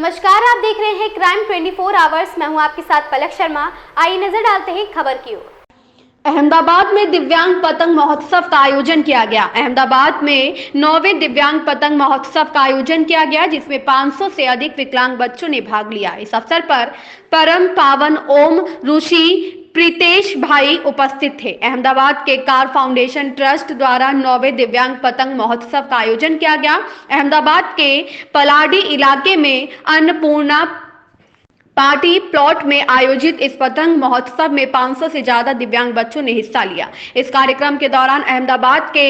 नमस्कार, आप देख रहे हैं क्राइम 24 आवर्स। मैं हूं आपके साथ पलक शर्मा। आइए नजर डालते हैं खबर की ओर। अहमदाबाद में दिव्यांग पतंग महोत्सव का आयोजन किया गया। अहमदाबाद में 9वें दिव्यांग पतंग महोत्सव का आयोजन किया गया, जिसमें 500 से अधिक विकलांग बच्चों ने भाग लिया। इस अवसर पर परम पावन ओम ऋषि प्रीतेश भाई उपस्थित थे। अहमदाबाद के कार फाउंडेशन ट्रस्ट द्वारा 9वें दिव्यांग पतंग महोत्सव का आयोजन किया गया। अहमदाबाद के पलाडी इलाके में अन्नपूर्णा पार्टी प्लॉट में आयोजित इस पतंग महोत्सव में 500 से ज्यादा दिव्यांग बच्चों ने हिस्सा लिया। इस कार्यक्रम के दौरान अहमदाबाद के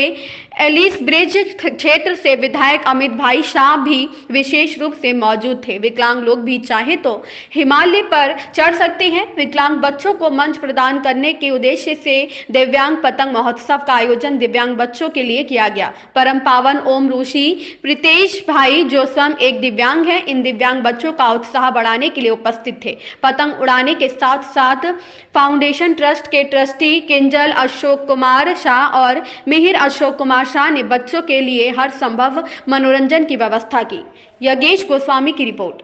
एलिस ब्रिज क्षेत्र से विधायक अमित भाई शाह भी विशेष रूप से मौजूद थे। विकलांग लोग भी चाहे तो हिमालय पर चढ़ सकते हैं। विकलांग बच्चों को मंच प्रदान करने के उद्देश्य से दिव्यांग पतंग महोत्सव का आयोजन दिव्यांग बच्चों के लिए किया गया। परम पावन ओम ऋषि प्रीतेश भाई, जो स्वयं एक दिव्यांग है, इन दिव्यांग बच्चों का उत्साह बढ़ाने के लिए उपस्थित थे। पतंग उड़ाने के साथ साथ फाउंडेशन ट्रस्ट के ट्रस्टी किंजल अशोक कुमार शाह और मिहिर अशोक कुमार शाह ने बच्चों के लिए हर संभव मनोरंजन की व्यवस्था की। योगेश गोस्वामी की रिपोर्ट।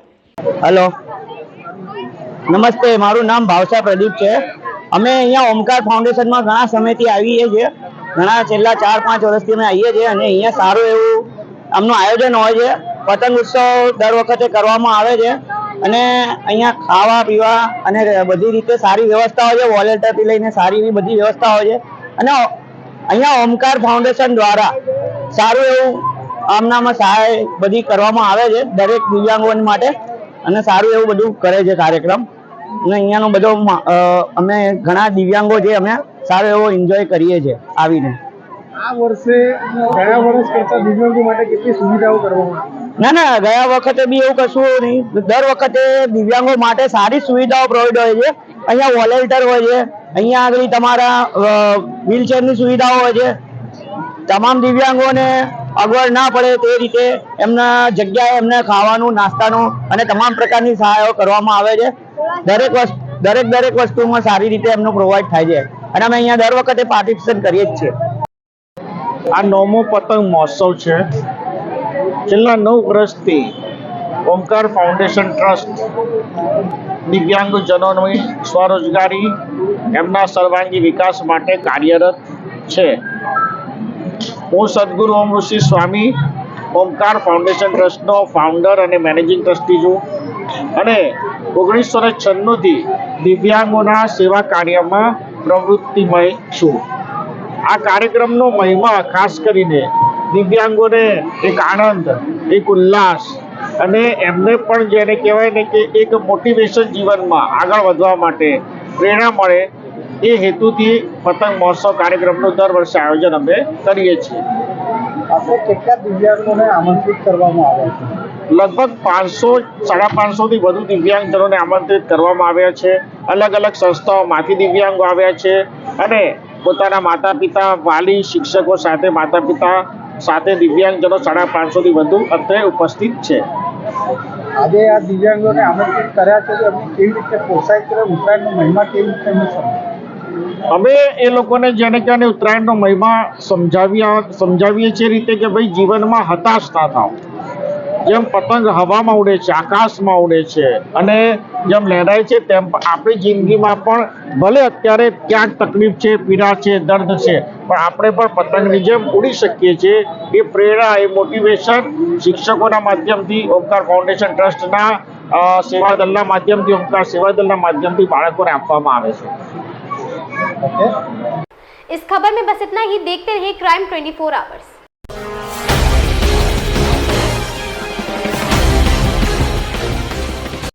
हेलो, नमस्ते। मारू नाम भावसा प्रदीप है। अमे अहींया ओमकार फाउंडेशन में घणा समयथी आवीए छे। घणा छेल्ला 4-5 वर्षथी अमे आवीए छे अने अहींया साરું એવું આમનું આયોજન હોય છે। પતંગ ઉત્સવ દર વખતે કરવામાં આવે છે અને અહીંયા ખાવા પીવા અને બધી રીતે સારી વ્યવસ્થા હોય છે। વોલેન્ટિયરથી લઈને સારી એવી બધી વ્યવસ્થા હોય છે અને અહીંયા ઓમકાર ફાઉન્ડેશન દ્વારા સારું એવું આમનામાં સહાય બધી કરવામાં આવે છે દરેક દિવ્યાંગોને માટે અને સારું એવું બધું કરે છે કાર્યક્રમ। અને અહીંયાનો બધો અમે ઘણા દિવ્યાંગો છે, અમે સારો એવો એન્જોય કરીએ છીએ આવીને। આ વર્ષે ગયા વર્ષ કરતા દિવ્યાંગો માટે કેટલી સુવિધાઓ કરવામાં આવી? ના, ગયા વખતે બી એવું કશું નહીં। દર વખતે દિવ્યાંગો માટે સારી સુવિધાઓ પ્રોવાઈડ હોય છે। અહીંયા વોલેન્ટિયર હોય છે, અહીંયા આગળ તમારા વ્હીલચેરની સુવિધાઓ હોય છે। તમામ દિવ્યાંગોને અગવડ ના પડે તે રીતે એમના જગ્યાએ એમને ખાવાનું, નાસ્તાનું અને તમામ પ્રકારની સહાયો કરવામાં આવે છે। દરેક વસ્તુમાં સારી રીતે એમનું પ્રોવાઈડ થાય છે અને અમે અહીંયા દર વખતે પાર્ટિસિપેટ કરીએ જ છીએ। આ 9મો પતંગ મહોત્સવ છે। છેલ્લા 9 વર્ષથી ઓમકાર ફાઉન્ડેશન ટ્રસ્ટ દિવ્યાંગજનોની સ્વરોજગારી, એમના સર્વાંગી વિકાસ માટે કાર્યરત છે। હું સદગુરુ ઓમ ઋષિ સ્વામી ઓમકાર ફાઉન્ડેશન ટ્રસ્ટનો ફાઉન્ડર અને મેનેજિંગ ટ્રસ્ટી છું અને 1996થી દિવ્યાંગોના સેવા કાર્યમાં પ્રવૃત્તિમય છું। આ કાર્યક્રમનો મહિમા ખાસ કરીને દિવ્યાંગોને એક આનંદ, એક ઉલ્લાસ અને એમને પણ જેને કહેવાય ને કે એક મોટિવેશન જીવનમાં આગળ વધવા માટે પ્રેરણા મળે એ હેતુથી પતંગ મહોત્સવ કાર્યક્રમનું દર વર્ષે આયોજન અમે કરીએ છીએ। આપણે કેટલા દિવ્યાંગોને આમંત્રિત કરવામાં આવ્યા છે? લગભગ 500-550થી વધુ દિવ્યાંગજનોને આમંત્રિત કરવામાં આવ્યા છે। અલગ અલગ સંસ્થાઓમાંથી દિવ્યાંગો આવ્યા છે અને પોતાના માતા પિતા, વાલી, શિક્ષકો સાથે, માતા પિતા સાથે દિવ્યાંગજનો 550થી વધુ અત્રે ઉપસ્થિત છે। આજે આ દિવ્યાંગોને આમંત્રિત કર્યા છે તો એમને કેવી રીતે પ્રોત્સાહિત કરે? ઉત્તરાયણનો મહિમા કેવી રીતે એમને સમજાવે? અમે એ લોકોને જેને કહેવાય ઉત્તરાયણનો મહિમા સમજાવીએ છીએ રીતે કે ભાઈ જીવનમાં હતાશ ના થાવ। જેમ પતંગ હવામાં ઉડે છે, આકાશમાં ઉડે છે અને જેમ લહેરાય છે તેમ આપણી જિંદગીમાં પણ ભલે અત્યારે ક્યાંક તકલીફ છે, પીડા છે, દર્દ છે, પણ આપણે પણ પતંગની જેમ ઉડી શકીએ છીએ। એ પ્રેરણા, એ મોટિવેશન શિક્ષકોના માધ્યમથી, ઓમકાર ફાઉન્ડેશન ટ્રસ્ટના સેવાદળના માધ્યમથી, ઓમકાર સેવાદળના માધ્યમથી બાળકોને આપવામાં આવે છે। इस खबर में बस इतना ही। देखते रहिए क्राइम 24 आवर्स।